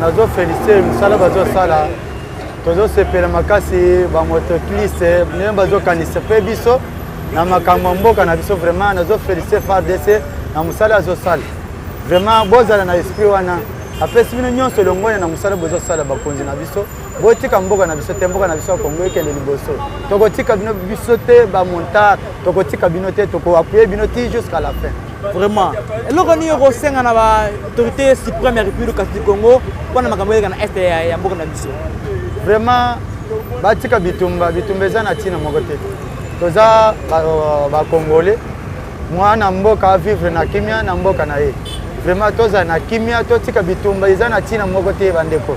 nazo féliciter musala bazo sala tozo sepela makasi ba motocliste ne bazo kanisa pe biso na makambo mboka na biso vraiment nazo féliciter FARDC na musala azo sala vraiment bozala na esprit wana apesi bino nyonso longone na musala bozo sala bakonzi na biso botika mboka na biso te mboka na biso Kongo ekende liboso tokotika bino biso te ba montar tokotika bino te toko appuyer bino ti jusqu'à la fin vraiment eloko ni rosenga na ba autorité suprême ya République du Congo wana makambo ya na est ya mboka na biso vraiment batika bitumba eza na tina moko te toza ba Congolais mwana mboka vivre na kimia na mboka na ye vraiment toza na kimia totika bitumba eza na tina moko te bandeko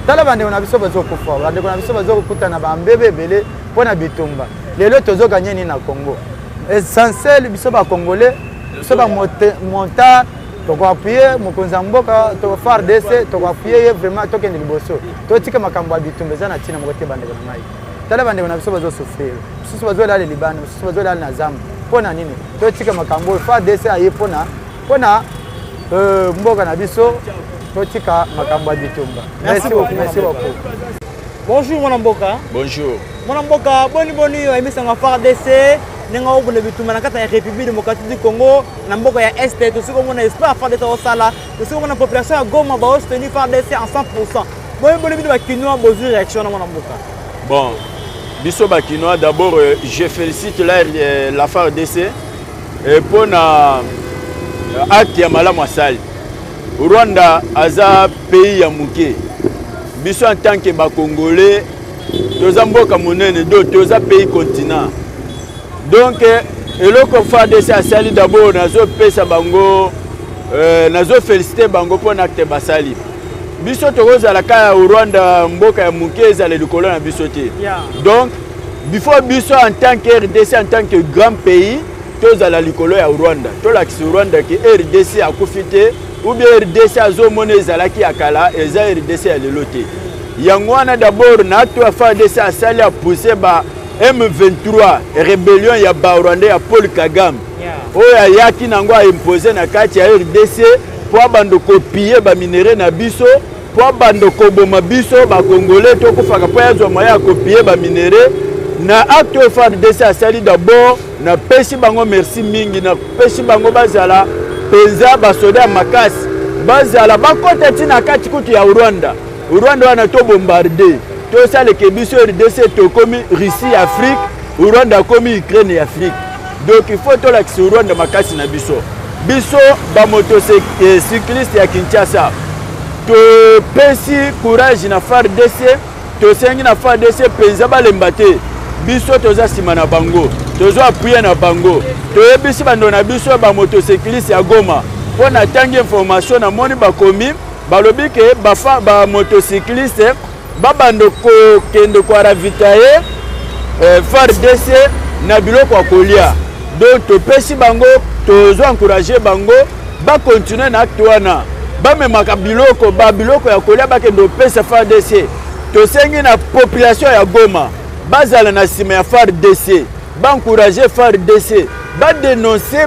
tala bandeko na biso bazo kufa bandeko na biso bazo kutana ba mbebe bele pona bitumba lelo tozo gagner ni na Congo essentiel biso ba Congolais biso ba montar toko appuyer mokonza mboka to FARDC toko appuyer vraiment tokende liboso totika makambo ya bitumba eza na tina moko te bandeko na ngai tala bandeko na biso bazo souffrir biso bazo la Liban biso bazo la na Zambie pona nini totika makambo FARDC aye pona mboka na biso totika makambo ya bitumba. Merci beaucoup. Bonjour mon mboka. Bonjour. Mon mboka boni emisanga FARDC nenga obona bitumba na kata ya République démocratique du Congo na mboka ya Est to siko mona espoir FARDC au sala to siko mona population ya Goma ba soutenir FARDC en 100%. Boni bitumba kinoa bozu réaction na mon mboka. Bon, biso ba kinoa d'abord je félicite la FARDC pour na acte ya malamu asali. Rwanda aza pays ya muke. Biso en tant que ba Congolais, toza mboka monene do toza pays continent. Donc eloko FARDC asali d'abord nazo pesa bango nazo féliciter bango pour acte basali. Biso tokoza la kaya Rwanda mboka ya muke ezale likolo na biso te. Donc before biso en tant que RDC en tant que grand pays toza la likolo ya Rwanda. Tola ki Rwanda ki RDC akufite ou bien RDC azomona ezalaki akala eza RDC ya lelo te. Yango wana d'abord na acte ya FARDC asali a pousser ba M23 rébellion ya ba Rwanda ya Paul Kagame. Oya yaki nango a imposer na kati ya RDC pour bando copier ba minéraux na biso pour bando koboma biso ba Congolais to kufaka po yazo moya copier ba minéraux na acte ya FARDC asali d'abord na pesi bango merci mingi na pesi bango bazala penza basoda makasi bazala bakota tina kati kutu ya Rwanda wana to bombarder to sale ke biso RDC to komi Russie Afrique Rwanda komi Ukraine Afrique donc il faut to la ki Rwanda makasi na biso ba motocycliste ya Kinshasa to pesi courage na FARDC to sengi na FARDC penza balembate biso toza sima na bango tozo appuyer na bango toyebisi bando na biso ba motocycliste ya Goma pona tangi information na moni bakomi balobi ke ba motocycliste babando ko kende kwa ravitailler FARDC na biloko ya kolia donc topesi bango tozo encourager bango ba continuer na acte wana ba memaka biloko ya kolia ba kende pesa FARDC to sengi na population ya Goma bazala na sima ya FARDC ba encourager FARDC ba dénoncer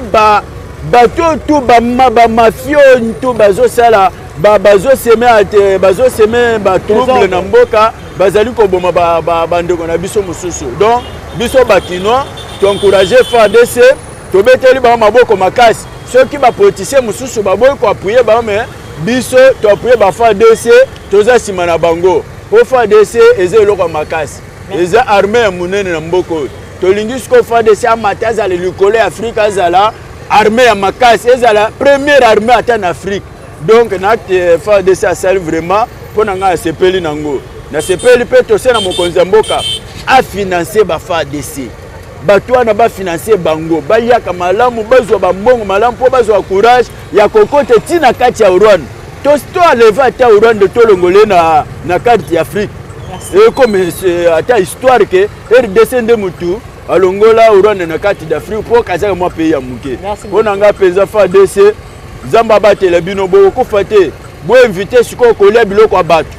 bato tout ba mafio tout bazo sala bazo semer ba trouble na mboka bazali ko boma ba ndeko na biso mususu donc biso bakinois to encourager FARDC to beteli ba maboko makasi ceux qui ba politicien mususu ba boy ko appuyer ba mais biso to appuyer ba FARDC toza sima na bango po FARDC ezelo makasi eza armée ya munene na mboko tolingi sko FARDC amataza le likolo ya Afrique azala armée ya makasi ezala première armée ata na Afrique donc na FARDC asali vraiment pona nga sepeli nango na sepeli pe to sena mokonza mboka a financer ba FARDC bato wana ba financer bango ba yaka malamu bazwa ba mbongo malamu po bazwa courage ya kokote tina kati ya Rwanda to aleva ata Rwanda to longole na carte ya Afrique. Et comme c'est histoire que RDC nde mutu alongola Rwanda na kati d'Afrique pour kaza moi pays ya muke. On anga peza FARDC zamba batela bino bo ko fate bo inviter siko kolia biloko abatu.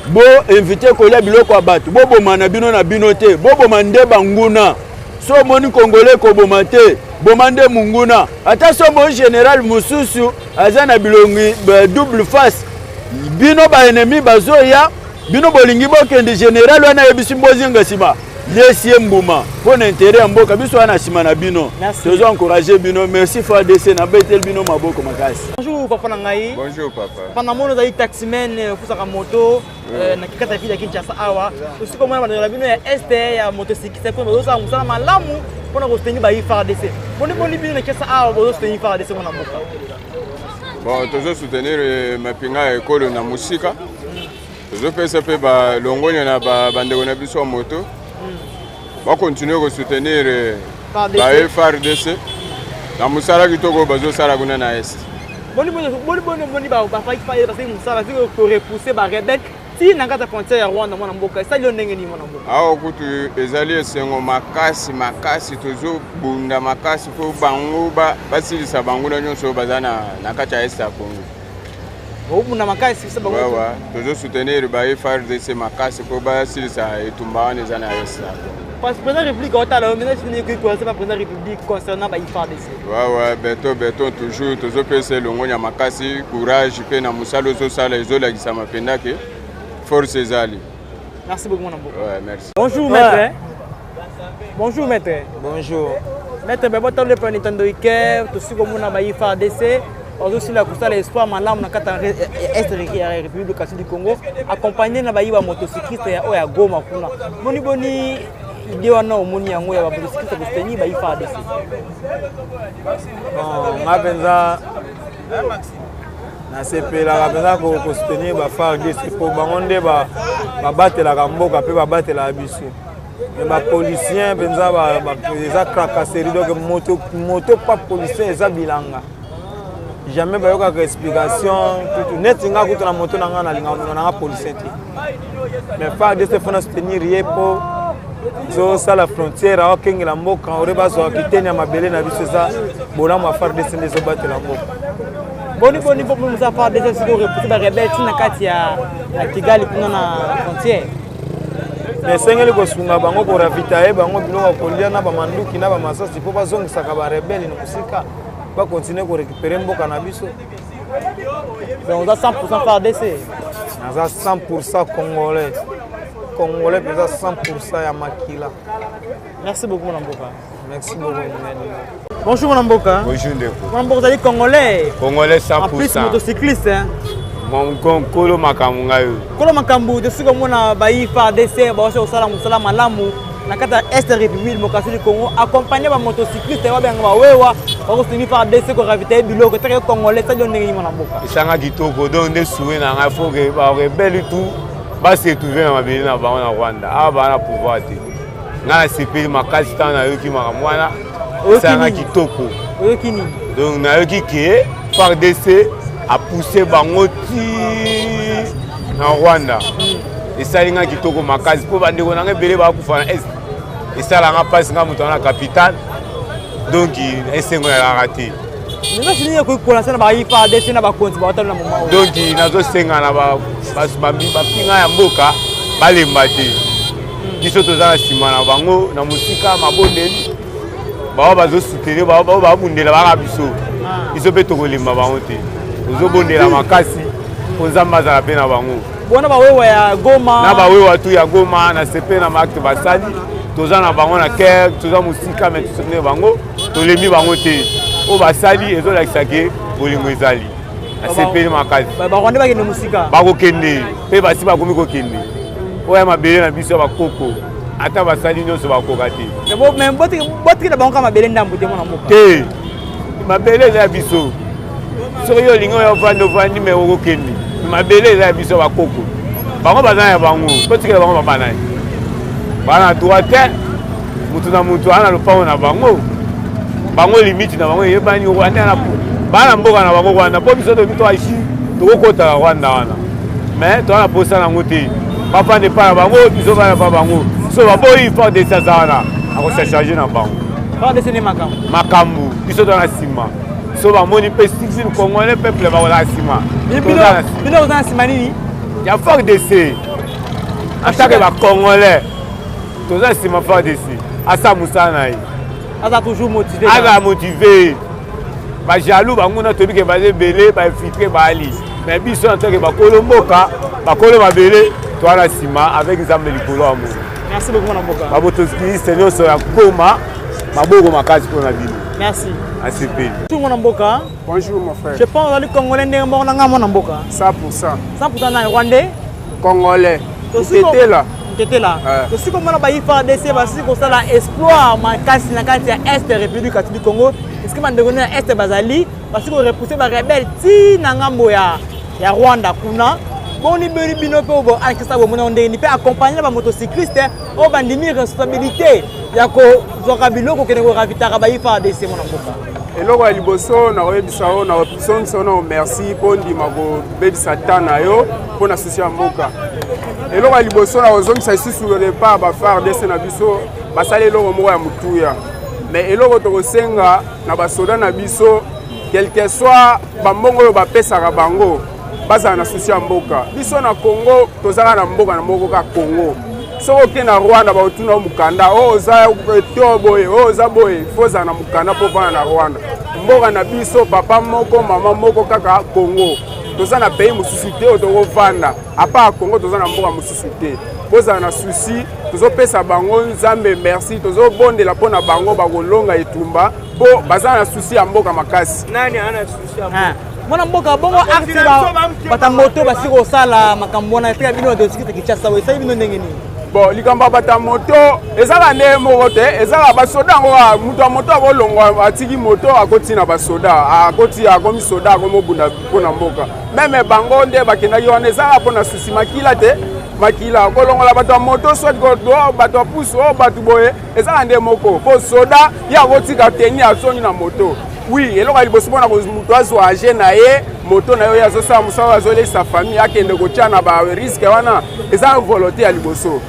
Bo inviter kolia biloko abatu. Bo bomana bino na bino te. Bo bomande banguna. So moni congolais ko bomate. Bomande munguna. Ata so mon général mususu azana bilongi double face. bino ba ennemi bazoya bino bolingi bokende général wana yebisi mbozinga sima lesi mbuma pour l'intérêt ya mboka biso wana sima na bino tozo encourager bino merci FARDC na betel bino maboko makasi. Bonjour papa Nangai. Bonjour papa. Pendant mon oza taximen kusaka moto na kikata fili ya Kinshasa awa usiku mwana bana bino ya ST ya motocycliste pour bozo musala malamu pona ko soutenir ba FARDC. Boni bino na Kinshasa awa bozo soutenir FARDC mona mboka. Bon, tozo soutenir mapinga ekolo na musika. Tozo pesa pe ba longonya na ba bandeko na biso moto. Va continuer à soutenir la FARDC. La musala kitoko bazo sala kuna na est. Boni ba fa parce que musala viko ko repousser ba rebelle ti na kata frontière ya Rwanda mwana mboka ça lio ndenge ni mwana mboka. Awo kutu ezali esengo makasi tozo bunda makasi po bango basilisa bango na nyonso bazana na kata est ya Congo. Bunda makasi ça bango. Wa tozo soutenir ba FARDC makasi po basilisa etumba wana ezana est. Parce que président République président République concernant la FARDC. Ouais, béton toujours toujours pesa longonya makasi courage pe na musalo zo sala ezola kisama pendake force ezali. Merci beaucoup mon ami. Ouais, merci. Bonjour maître. Bonjour maître. Bonjour. Maître bebo tole pa Nintendo Iker to siko mona ba FARDC. Aussi la kusala espoir malamu na kata est ya République du Congo accompagné na ba yiba motocycliste ya oya Goma kuna. Boni idée wana omoni yango ya bapolisi ko soutenir ba FARDC. Nga penza na sepela penza ko soutenir ba FARDC po bango nde ba batela mboka pe ba batela biso. Mais ba policiens penza ba eza cracasserie donc moto pas policier eza bilanga. Jamais ba yoka explication tout net nga kutu na moto na nga na linga na policier ti. Mais FARDC faut soutenir yepo zo sala frontière au kengela mboka oreba zo kitenya mabele na biso za bola ma FARDC ndezo batela mboka Boni musa FARDC siko repousser ba rebelle tina kati ya Kigali kuna na frontière. Mais sengeli ko sunga bango ko ravitaye bango biloko kolia na ba manduki na ba masasi po bazongisa ka ba rebelle na musika ba continuer ko récupérer mboka na biso. Donc on a 100% FARDC. On a 100% congolais. Congolais pesa 100% ya makila. Merci beaucoup mon mboka. Merci beaucoup. Bonjour mon mboka. Bonjour ndeko. Mon mboka zali congolais. Congolais 100%. En plus motocycliste hein. Mon kolo makambu ngayo. Kolo makambu de siko mona ba FARDC ba so sala musala malamu na kata est République du Congo accompagné ba motocycliste ba benga ba wewa ba ko soutenir FARDC ko ravitailler biloko très congolais ça donne ndenge mon mboka. Isanga kitoko donc nde soué na nga faut que ba rebelle tout ba se trouver na mabeli na bango na Rwanda aba na pouvoir te ngana sepeli makasi tana yoki makamwana isanga kitoko oyokini donc na yoki ke FARDC a poussé bango ti na Rwanda esalinga kitoko makasi po bandeko na ngebele ba kufa na est esalanga passe nga muto na capitale donc esengo ya raté. Nina fini ko kolansa na ba FARDC na ba konti ba otala na mama. Donc nazo senga na ba pinga ya mboka balemba te. Biso toza na sima na bango na musika mabondeli. Ba bazo soutenir ba bundela ba biso. Biso pe to kolemba bango te. Ozo bondela makasi konzamba za pe na bango. Bona ba wewa ya Goma. Na ba wewa tu ya Goma na sepe na makte basali. Toza na bango na ker, toza musika mais soutenir bango, to lembi bango te. O basali ezo la kisake bolingo ezali. Asepeli makasi. Ba Rwanda ba kende musika. Ba ko kende, pe basi ba komi ko kende. Oya mabele na biso ba koko. Ata basali nyonso ba koka te. Mais boti na bango mabele ndambu te mona mboka. Te. Mabele za biso. Soyo lingo ya vandi me o kende. Mabele za biso ba koko. Bango bazana ya bango. Boti na bango babana. Bana droite. Mutu na mutu ana lopango na bango. Bango limite na bango yebani Rwanda na bana mboka na bango Rwanda po biso to bito aishi to kota Rwanda wana mais to na posa na ngote papa ne pas bango biso bana pa bango so ba boyi fort de ça wana ako se charger na bango pas de cinéma makambu biso to na sima so ba moni pe civil congolais peuple ba la sima bino na sima nini ya fort de ce attaque ba congolais to za sima fort de ce asa musana yi Aza toujours motivé. Aza motivé. Ba jaloux bango na tobi ke ba belé ba infiltrer ba ali. mais biso en tant que bakolo mboka bakolo mabele toi la sima avec nzambe likolo amour. Merci beaucoup mon mboka. Babotoski seigneur so ya Goma maboko makasi pour la ville. Merci. Assez bien. Tout mon mboka. Bonjour mon frère. Je pense que les Congolais ne sont pas mon mboka. 100%. 100% na Rwandais. Congolais. T'étais là. T'étais là. Je suis comme on a baillé faire des parce que ça la exploit ma casse na carte est République du Congo. Est-ce que man devenu est Bazali parce que repousser ba rebelle ti na ngambo ya Rwanda kuna. Bon ni beri bino pe bo akisa bo mona ndeni pe accompagner ba motocycliste o bandimi responsabilité ya ko zoka biloko kene ko ravitaka bayi faire des mon mboka. eloko ya liboso nakoyebisa o nakopisonisa ono merci mpo ndima kobebisa ta na yo mpo na susi ya mboka. Eloko ya liboso nakozongisa lisusu départ bafardc na biso basali eloko moko ya motuya, mais eloko tokosenga na basoda na biso quelque soit bambongo oyo bapesaka bango bazala na susi ya mboka. Biso na Congo tozalaka na mboka na moko ka Congo. Soki oke na Rwanda baotuna o mukanda o oza to boye o oza boye foza na mukanda mpo vana na Rwanda. Mboka na biso papa moko mama moko kaka Congo. Toza na pays mosusu te oyo tokovanda apa Congo toza na mboka mosusu te. Bozala na susi tozopesa bango nzambe merci tozobondela mpo na bango bakolonga etumba mpo bazala na susi ya mboka makasi. Nani ana susi ya mboka? Mwana mboka bongo arti batamoto basi kosala makambo na peka bino de sikite kichasa we sai bino ndenge nini. Bon likamba batamoto ezaka ne moko te ezaka basoda ngo mutu wa moto akolongwa atiki moto akoti na basoda akoti akomi soda akomobunda mpona mboka meme bango nde bakendaki wana ezaka mpona susi makila te makila kolongola bato ya moto soit godo bato ya pusu o bato boye ezaka nde moko mpo soda ye akotika teni asongi na moto. Oui, eloko liboso mpona moto azwa age na ye moto na yo azosala mosala azolesa famille akende kotia na bariske wana eza volonté ya liboso.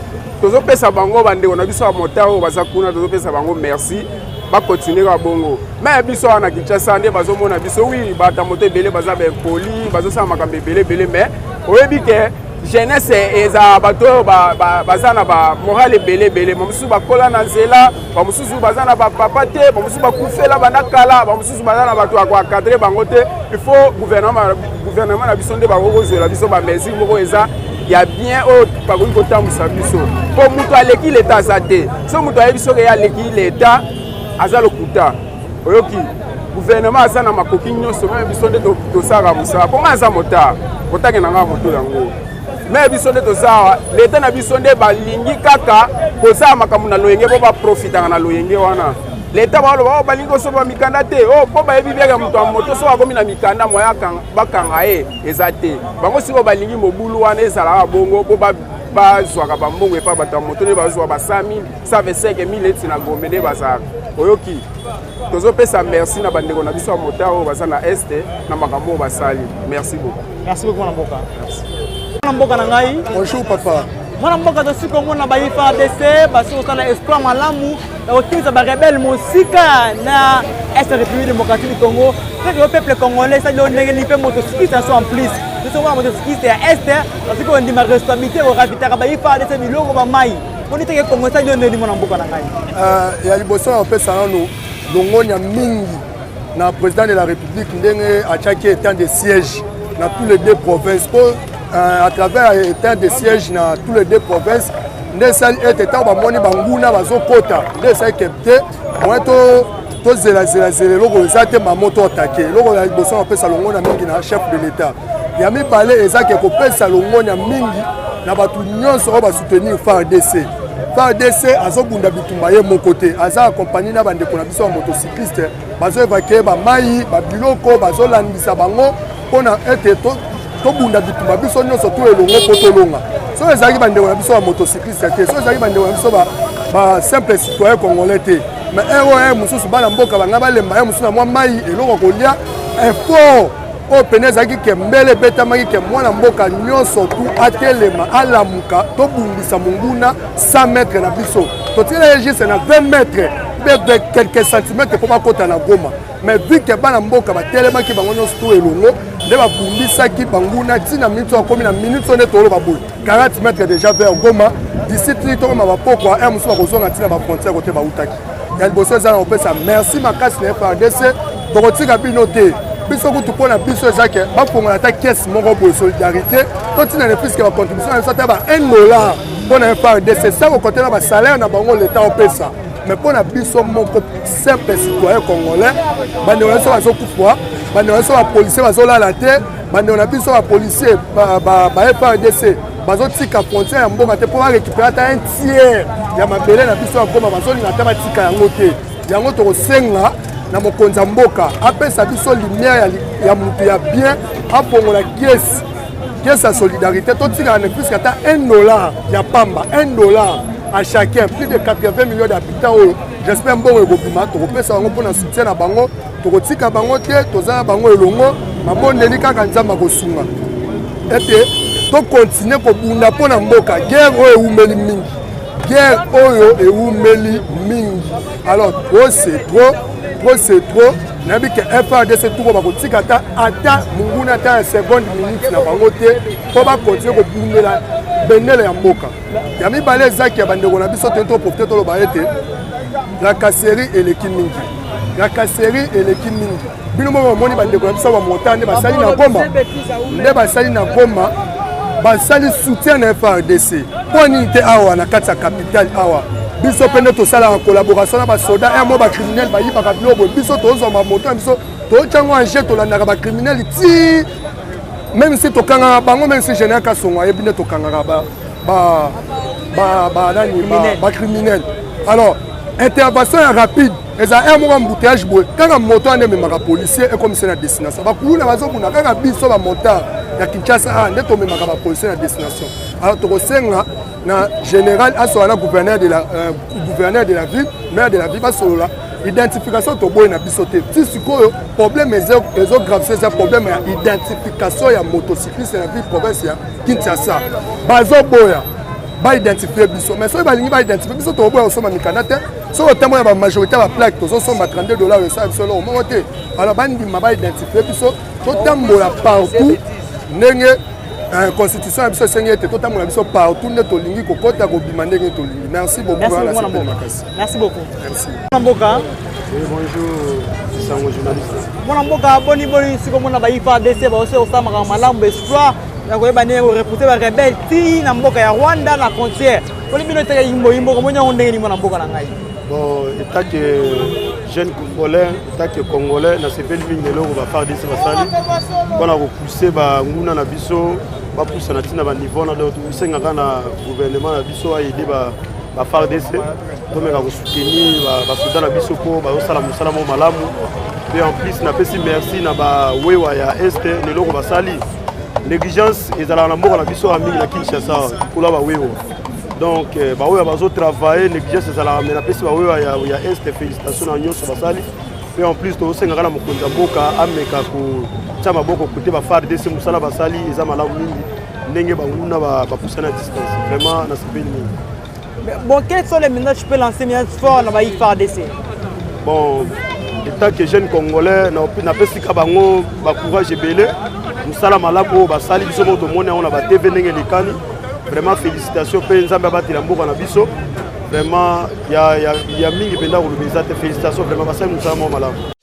Tozopesa bango bandeko na biso ya motard oyo baza kuna tozopesa bango merci bakontinue ka bongo me biso wana Kinshasa nde bazomona biso wi bata moto ebele baza bempoli bazosala makambo ebele me oyebi ke jeunesse eza bato oyo baza na bamoral ebele bamosusu bakola na nzela bamosusu baza na bapapa te bamosusu bakufela banda kala bamosusu baza na bato ya koakadre bango te. Il faut gouvernement na biso nde bakokozwela biso bamesure moko eza ya bien oyo bakoki kotambwisa biso mpo moto aleki leta aza te. So moto ayebi soki ye aleki leta aza lokuta oyoki gouvernement aza na makoki nyonso meme biso nde tosalaka mosala mpo nga aza motard kotake na nga moto yango me biso nde toza leta na biso nde balingi kaka kosala makambo na loyenge mpo baprofitaka na loyenge wana. Leta baloba balingi kosoba mikanda te o mpo bayebi biaka moto ya moto so akomi na mikanda moya bakanga ye eza te bango siko balingi mobulu wana ezalaka bongo mpo bazwaka bambongo epa bato ya moto nde bazwa ba 100 000 125 000 eti na Gombe nde bazalaka oyoki. Tozopesa merci na bandeko na biso ya motard oyo baza na este na makambo oyo basali. Merci beaucoup. Merci beaucoup mwana mboka. Mwana mboka na ngai. Bonjour papa. Mwana mboka tosi komona bayi FARDC basi kosala espoir malamu ya kotimisa barebele mosika na est République démocratique du Congo. Peut-être le peuple congolais ça doit ndenge lipe motocycliste en plus. Nous sommes motocycliste ya est parce qu'on dit ma responsabilité au ravitaka bayi FARDC biloko ba mai. On dit que Congo ça doit ndenge mwana mboka na ngai. Ya liboso na pesa nano longonya mingi na président de la République ndenge achaki état de siège dans tous les deux provinces. À travers l'état de siège dans tous les deux provinces, nous sommes en Banguna, Bazokota, nous sommes captés, nous sommes chef de l'État. Il y a mis parlé exactement que le salongo na mingi na batu nyonso ba soutenir FARDC. FARDC azobunda bitumba ye mon côté, aza accompagné na bande ko na biso motocycliste, bazo évacuer ba mai, ba biloko, bazo landisa bango pona ete tobunda bitumba biso nyonso to elongo po tolonga. So ezaki bande ko na biso motocycliste te, so ezaki bande ko na biso ba simple citoyen congolais te. Mais ROM mususu bana mboka banga balemba mususu na mwa mai eloko kolia effort o peneza ki kembele beta maki ke mwana mboka nyonso tu atelema alamuka to bundisa munguna 100 mètres na biso to tira juste na 20 mètres be quelques centimètres pour bakota na Goma. Mais vu que bana mboka batelema ki bango nyonso tu elongo nde ba bundisa ki banguna tina minute akomi na minute on est tolo babul 40 mètres déjà vers Goma d'ici to ma bapoko a musu bakozonga tina ba frontière côté ba utaki. Ya liboso za na opesa merci makasi na FARDC to kotika bino te. biso kutu mpona biso ezake bafongola ata kese moko boye solidarité totina ne puisque bacontribution na biso ata ba $1 mpona FARDC sa kokote na basalaire na bango leta opesa mais mpona biso moko simple citoyen congolais bandeko na biso bazokufa bandeko na biso bapolisier bazolala te bandeko na biso bapolisier ba-FARDC bazotika frontière ya mboka te mpo barécupérer ata un tiers ya mabele na biso ya goma bazolinga ata batika yango te yango tokosenga na mokonzi ya mboka apesa biso lumière ya moto ya bien afongola kiesi ya solidarité totikala ne puisque ata $1 ya pamba $1 à chacun plus de 80 millions d'habitants oyo j'espère mbongo ekobima tokopesa bango mpona soutien na bango tokotika bango te tozala bango elongo mabondeli kaka nzambe akosunga ete tokontinue kobunda mpona mboka guerre oyo ewumeli mingi guerre oyo ewumeli mingi alors trop c'est trop nayebi ke FARDC tuko bakotika ata munguna ata seconde minute na bango te mpo bakontinue kobundela bendele ya mboka ya mibale ezaki ya bandeko na biso tento profite toloba ete rakaseri eleki mingi bino moko bamoni bandeko na biso bamota nde basali na goma basali soutien na FARDC mpo nini te awa na kati ya capitale awa biso mpe nde tosalaka collaboration na basoda mo bacriminel bayibaka bilo boye biso tozwa bamoto na biso totyango ange tolandaka bacriminel ti même si tokangaka bango même si général kasongo ayebi nde tokangaka bacriminel alors intervention ya rapide eza moko embouteillage boye kaka moto ande ememaka policier ekomisa na destination bakuluna bazobunda kaka biso bamotard ya Kinshasa nde tomemaka bapolicier na destination alors tokosenga na général asola na gouverneur de la ville maire de la ville basolola identification toboye na biso te ti sikoyo problème ezogravise eza problème ya identification ya motocycliste na ville province ya Kinshasa bazoboya baidentifie biso mais soki balingi baidentifie biso tokoboya kosomba mikanda te soki otambola bamajorité ya baplaque tozosomba $32 esala biso eloko moko te alors bandima baidentifie biso totambola partout ndenge constitution ya biso esengi ete totambola biso partout nde tolingi kokota kobima ndenge tolingi merci beaucoup merci beaucoup mboka bonjour Sango journaliste mwana mboka boni siko mona ba FARDC ba ose osamaka malambo espoir na koyeba ne repousser ba rebelle ti na mboka ya Rwanda na frontière poli bino teka yimbo komonya ndenge ni mwana mboka na ngai bon état que jeune congolais état que congolais na sepeli mingi loko ba FARDC basali bona ko pousser ba nguna na biso ba pousser na tina ba niveau na do senga kana gouvernement na biso a aider ba FARDC tomeka ko soutenir ba soda na biso ko ba osala musala mo malamu et en plus na pesi merci na ba wewa ya est le loko basali négligence ezala na mboka na biso a mingi na Kinshasa kula ba wewa donc ba wewa bazo travailler négligence ezala na pesi ba wewa ya est félicitations na nyonso basali et en plus to senga kana mokonzi mboka ameka ko tama boko côté ba FARDC musala basali eza malamu mingi ndenge ba nguna ba pousser na distance vraiment na sepeli mingi. Bon, quels sont les messages que tu peux lancer fort dans la FARDC? Bon, état que jeune congolais n'a pas si kabango ba courage belé musala malabo ba sali biso moto mona on a ba TV ndenge likani vraiment félicitations pe nzambe abatila mboka na biso vraiment ya mingi penda ko lubeza te félicitations vraiment ba sali musala malabo.